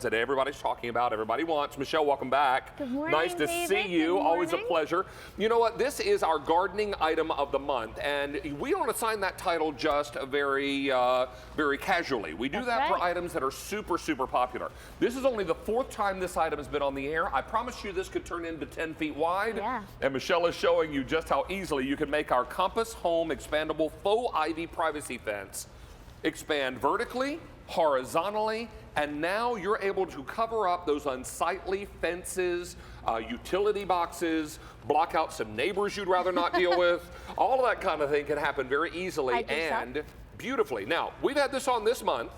ones that everybody's talking about, everybody wants. Michelle, welcome back. Good morning, nice to David. see you. Good Always a morning. pleasure. You know what? This is our gardening item of the month, and we don't assign that title just very casually. We do That's that for right. items that are super, super popular. This is only the 4th time this item has been on the air. I promise you this could turn into 10 feet wide. Yeah. And Michelle is showing you just how easily you can make our Compass Home Expandable Faux Ivy Privacy Fence expand vertically, horizontally, and now you're able to cover up those unsightly fences, utility boxes, block out some neighbors you'd rather not deal with. All of that kind of thing can happen very easily and beautifully. Now, we've had this on this month.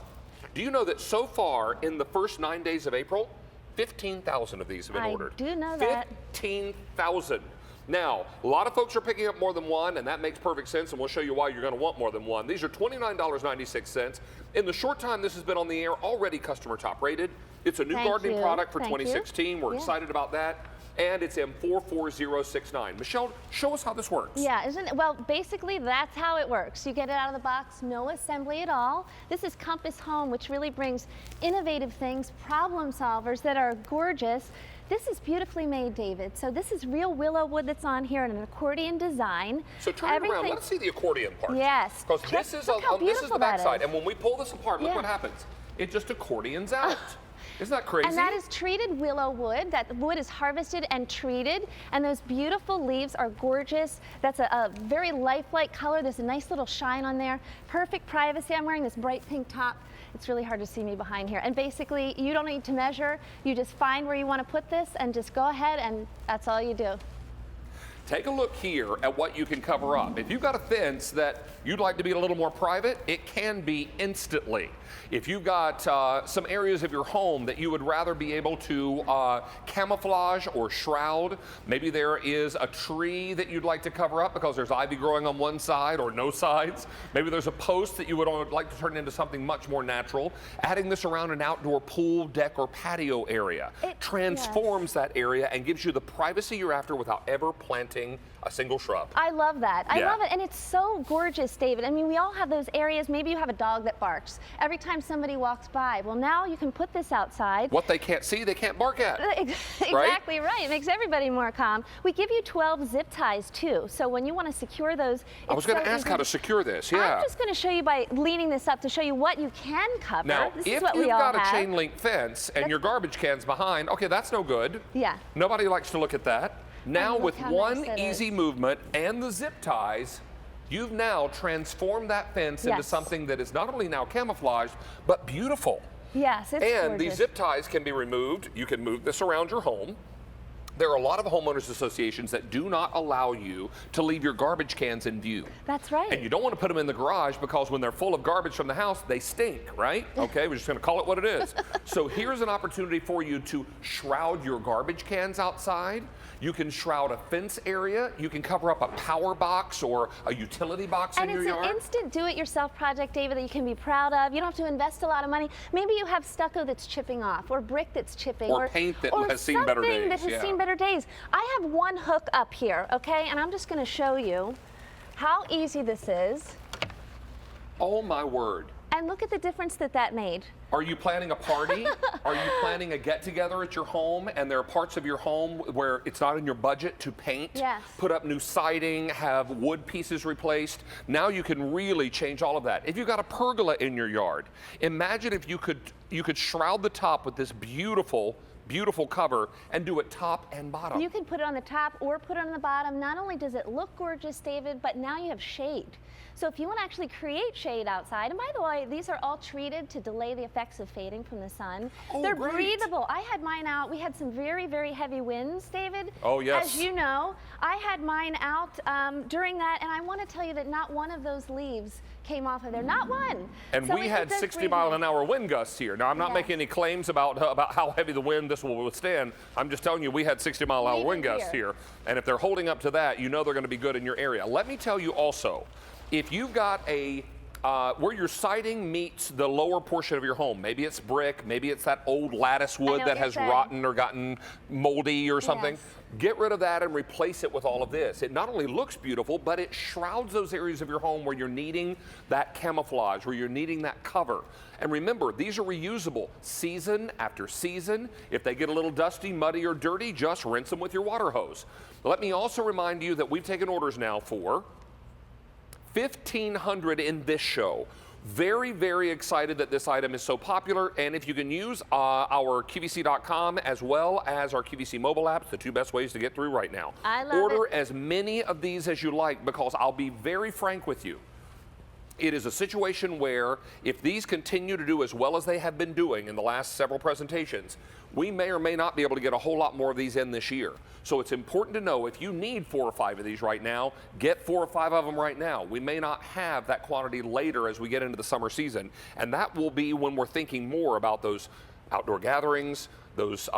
Do you know that so far in the first 9 days of April, 15,000 of these have been ordered? I do know that. 15,000. Now, a lot of folks are picking up more than one, and that makes perfect sense, and we'll show you why you're going to want more than one. These are $29.96. In the short time this has been on the air, already customer top rated. It's a new gardening product for 2016. We're excited about that. And it's M44069. Michelle, show us how this works. Yeah, isn't it? Well, basically that's how it works. You get it out of the box, no assembly at all. This is Compass Home, which really brings innovative things, problem solvers that are gorgeous. This is beautifully made, David. So this is real willow wood that's on here in an accordion design. So turn it around. Let's see the accordion part. Yes. Because this is the backside. And when we pull this apart, look what happens. It just accordions out. Isn't that crazy? And that is treated willow wood. That wood is harvested and treated, and those beautiful leaves are gorgeous. That's a very lifelike color. There's a nice little shine on there. Perfect privacy. I'm wearing this bright pink top. It's really hard to see me behind here. And basically, you don't need to measure. You just find where you want to put this and just go ahead, and that's all you do. Take a look here at what you can cover up. If you've got a fence that you'd like to be a little more private, it can be instantly. If you've got some areas of your home that you would rather be able to camouflage or shroud, maybe there is a tree that you'd like to cover up because there's ivy growing on one side or no sides. Maybe there's a post that you would like to turn into something much more natural. Adding this around an outdoor pool, deck, or patio area transforms that area and gives you the privacy you're after without ever planting a single shrub. I love that. I love it. And it's so gorgeous, David. I mean, we all have those areas. Maybe you have a dog that barks every time somebody walks by. Well, now you can put this outside. What they can't see, they can't bark at. Exactly right. It makes everybody more calm. We give you 12 zip ties, too. So when you want to secure those, I was going to ask how to secure this. I'm just going to show you by leaning this up to show you what you can cover. Now, this if is what you've we all got a have. chain link fence and your garbage can's behind, okay, that's no good. Yeah. Nobody likes to look at that. Now, with one nice easy movement and the zip ties, you've now transformed that fence into something that is not only now camouflaged, but beautiful. Yes, it's And gorgeous. these zip ties can be removed. You can move this around your home. There are a lot of homeowners associations that do not allow you to leave your garbage cans in view. That's right. And you don't want to put them in the garage because when they're full of garbage from the house, they stink, right? Okay, we're just going to call it what it is. So here's an opportunity for you to shroud your garbage cans outside. You can shroud a fence area. You can cover up a power box or a utility box in your yard. And it's an instant do-it-yourself project, David, that you can be proud of. You don't have to invest a lot of money. Maybe you have stucco that's chipping off, or brick that's chipping, or paint that has seen better days. That has seen better days. I have one hook up here, okay, and I'm just going to show you how easy this is. Oh my word. And look at the difference that that made. Are you planning a party? Are you planning a get-together at your home and there are parts of your home where it's not in your budget to paint? Yes. Put up new siding, have wood pieces replaced? Now you can really change all of that. If you've got a pergola in your yard, imagine if you could shroud the top with this beautiful cover and do it top and bottom. You can put it on the top or put it on the bottom. Not only does it look gorgeous, David, but now you have shade. So if you want to actually create shade outside, and by the way, these are all treated to delay the effects of fading from the sun. They're breathable. I had mine out. We had some very, very heavy winds, David. Oh, yes. As you know, I had mine out during that, and I want to tell you that not one of those leaves came off of there. Not one. And so we had 60-mile-an-hour wind gusts here. Now, I'm not making any claims about how heavy the wind this will withstand. I'm just telling you we had 60-mile-an-hour wind gusts here. And if they're holding up to that, you know they're going to be good in your area. Let me tell you also, if you've got a where your siding meets the lower portion of your home. Maybe it's brick, maybe it's that old lattice wood that has rotten or gotten moldy or something. Yes. Get rid of that and replace it with all of this. It not only looks beautiful, but it shrouds those areas of your home where you're needing that camouflage, where you're needing that cover. And remember, these are reusable season after season. If they get a little dusty, muddy, or dirty, just rinse them with your water hose. Let me also remind you that we've taken orders now for 1,500 in this show. Very, very excited that this item is so popular. And if you can use our QVC.com as well as our QVC mobile apps, the two best ways to get through right now. I love Order it. as many of these as you like, because I'll be very frank with you. It is a situation where if these continue to do as well as they have been doing in the last several presentations, we may or may not be able to get a whole lot more of these in this year. So it's important to know if you need 4 or 5 of these right now, get 4 or 5 of them right now. We may not have that quantity later as we get into the summer season, and that will be when we're thinking more about those outdoor gatherings, those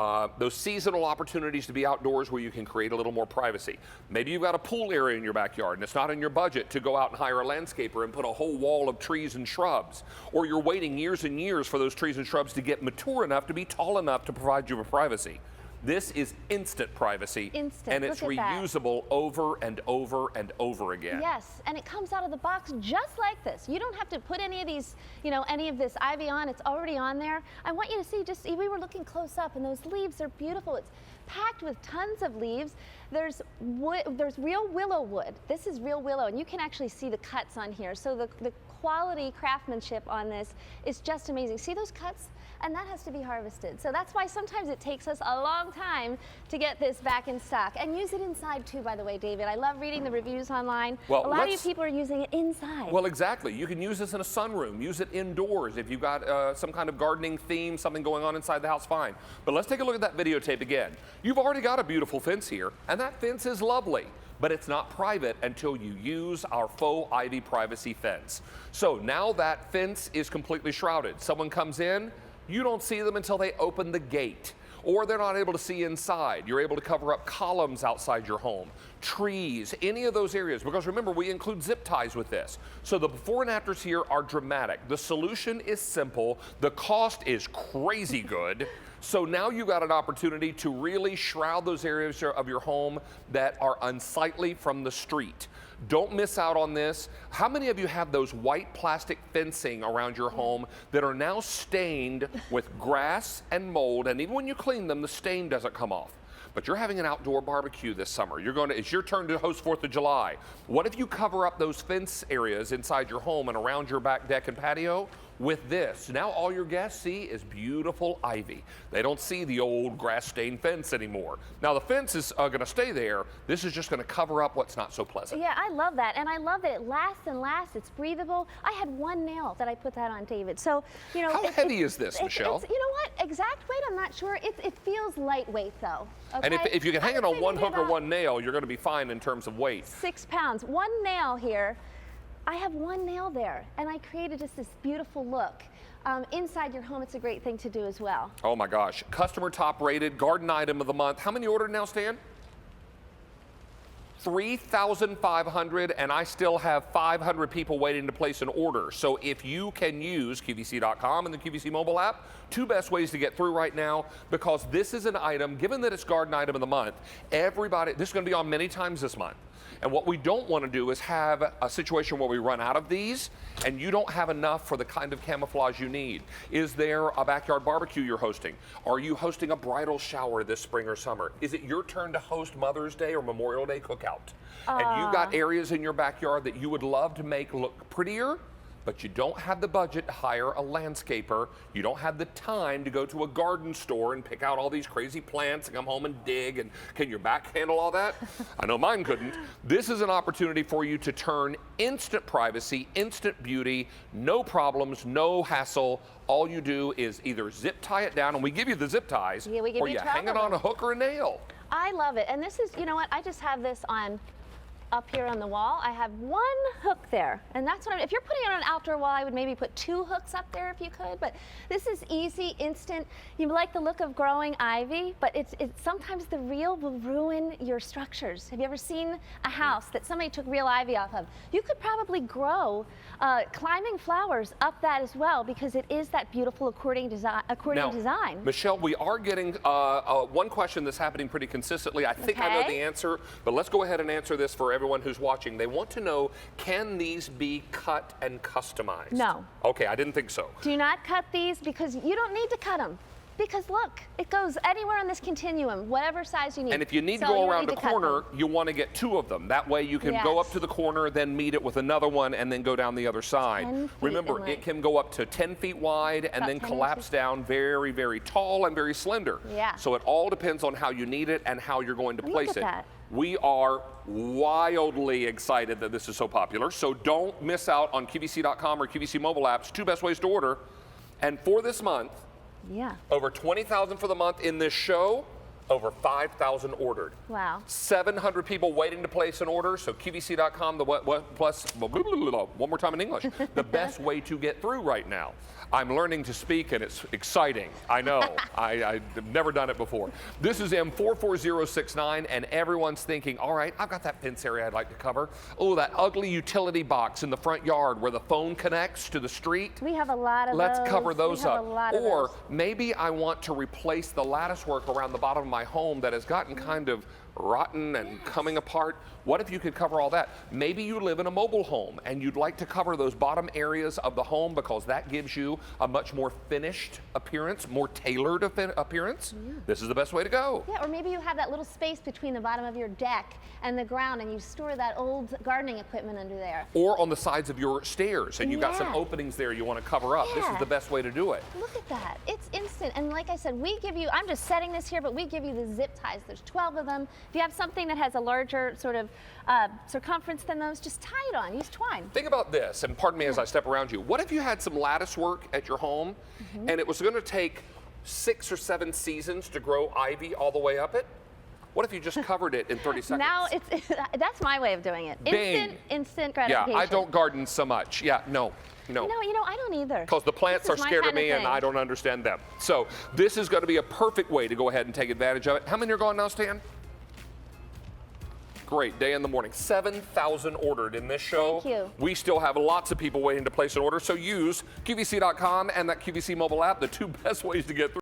seasonal opportunities to be outdoors where you can create a little more privacy. Maybe you've got a pool area in your backyard and it's not in your budget to go out and hire a landscaper and put a whole wall of trees and shrubs. Or you're waiting years and years for those trees and shrubs to get mature enough to be tall enough to provide you with privacy. This is instant privacy, and it's reusable over and over and over again. Yes, and it comes out of the box just like this. You don't have to put any of these, any of this ivy on. It's already on there. I want you to see, we were looking close up, and those leaves are beautiful. It's packed with tons of leaves. There's real willow wood. This is real willow, and you can actually see the cuts on here. So the quality craftsmanship on this is just amazing. See those cuts? And that has to be harvested. So that's why sometimes it takes us a long time to get this back in stock. And use it inside too, by the way, David. I love reading the reviews online. Well, a lot of you people are using it inside. Well, exactly. You can use this in a sunroom. Use it indoors. If you've got some kind of gardening theme, something going on inside the house, fine. But let's take a look at that videotape again. You've already got a beautiful fence here, and that fence is lovely. But it's not private until you use our faux ivy privacy fence. So now that fence is completely shrouded. Someone comes in, you don't see them until they open the gate, or they're not able to see inside. You're able to cover up columns outside your home, trees, any of those areas, because remember, we include zip ties with this. So the before and afters here are dramatic. The solution is simple. The cost is crazy good. So now you've got an opportunity to really shroud those areas of your home that are unsightly from the street. Don't miss out on this. How many of you have those white plastic fencing around your home that are now stained with grass and mold, and even when you clean them, the stain doesn't come off? But you're having an outdoor barbecue this summer. It's your turn to host 4th of July. What if you cover up those fence areas inside your home and around your back deck and patio with this? Now all your guests see is beautiful ivy. They don't see the old grass-stained fence anymore. Now the fence is going to stay there. This is just going to cover up what's not so pleasant. Yeah, I love that, and I love that it lasts and lasts. It's breathable. I had 1 nail that I put that on, David. So, how heavy is this, Michelle? You know what? Exact weight, I'm not sure. It feels lightweight, though. Okay? And if you can hang it on 1 hook or 1 nail, you're going to be fine in terms of weight. 6 pounds. 1 nail here. I have 1 nail there, and I created just this beautiful look. Inside your home, it's a great thing to do as well. Oh my gosh. Customer top rated, garden item of the month. How many ordered now, Stan? 3,500, and I still have 500 people waiting to place an order. So if you can use QVC.com and the QVC mobile app, 2 best ways to get through right now, because this is an item, given that it's garden item of the month, this is going to be on many times this month. And what we don't want to do is have a situation where we run out of these and you don't have enough for the kind of camouflage you need. Is there a backyard barbecue you're hosting? Are you hosting a bridal shower this spring or summer? Is it your turn to host Mother's Day or Memorial Day cookout? And you've got areas in your backyard that you would love to make look prettier, but you don't have the budget to hire a landscaper. You don't have the time to go to a garden store and pick out all these crazy plants and come home and dig. And can your back handle all that? I know mine couldn't. This is an opportunity for you to turn instant privacy, instant beauty, no problems, no hassle. All you do is either zip tie it down, and we give you the zip ties, or you hang it on a hook or a nail. I love it. And this is, you know what? I just have this on up here on the wall, I have one hook there. And that's what if you're putting it on an outdoor wall, I would maybe put 2 hooks up there if you could. But this is easy, instant. You like the look of growing ivy, but it's sometimes the real will ruin your structures. Have you ever seen a house that somebody took real ivy off of? You could probably grow climbing flowers up that as well, because it is that beautiful accordion design. Michelle, we are getting one question that's happening pretty consistently. I think I know the answer, but let's go ahead and answer this for everyone who's watching. They want to know, can these be cut and customized? No. Okay, I didn't think so. Do not cut these, because you don't need to cut them. Because look, it goes anywhere on this continuum, whatever size you need. And if you need to go around a corner, you want to get 2 of them. That way you can go up to the corner, then meet it with another one, and then go down the other side. Remember, it can go up to 10 feet wide and then collapse down very, very tall and very slender. Yeah. So it all depends on how you need it and how you're going to place it. Look at that. We are wildly excited that this is so popular. So don't miss out on QVC.com or QVC mobile apps. 2 best ways to order. And for this month, over 20,000 for the month in this show, over 5,000 ordered. Wow. 700 people waiting to place an order. So QVC.com, one more time in English, the best way to get through right now. I'm learning to speak and it's exciting. I know. I've never done it before. This is M44069 and everyone's thinking, all right, I've got that fence area I'd like to cover. Oh, that ugly utility box in the front yard where the phone connects to the street. We have a lot of Let's those. cover those up. Or those. maybe I want to replace the lattice work around the bottom of my home that has gotten kind of rotten and coming apart. What if you could cover all that? Maybe you live in a mobile home and you'd like to cover those bottom areas of the home because that gives you a much more finished appearance, more tailored appearance. This is the best way to go. Yeah, or maybe you have that little space between the bottom of your deck and the ground and you store that old gardening equipment under there. Or on the sides of your stairs and you've got some openings there you want to cover up. This is the best way to do it. Look at that. It's instant. And like I said, we give you, I'm just setting this here, but we give you the zip ties. There's 12 of them. If you have something that has a larger sort of circumference than those, just tie it on. Use twine. Think about this, and pardon me as I step around you. What if you had some lattice work at your home and it was going to take 6 or 7 seasons to grow ivy all the way up it? What if you just covered it in 30 seconds? Now, that's my way of doing it. Instant gratification. Yeah, I don't garden so much. Yeah, no. No, I don't either. Because the plants are scared of me and I don't understand them. So this is going to be a perfect way to go ahead and take advantage of it. How many are gone now, Stan? Great day in the morning. 7,000 ordered in this show. Thank you. We still have lots of people waiting to place an order, so use QVC.com and that QVC mobile app, the 2 best ways to get through.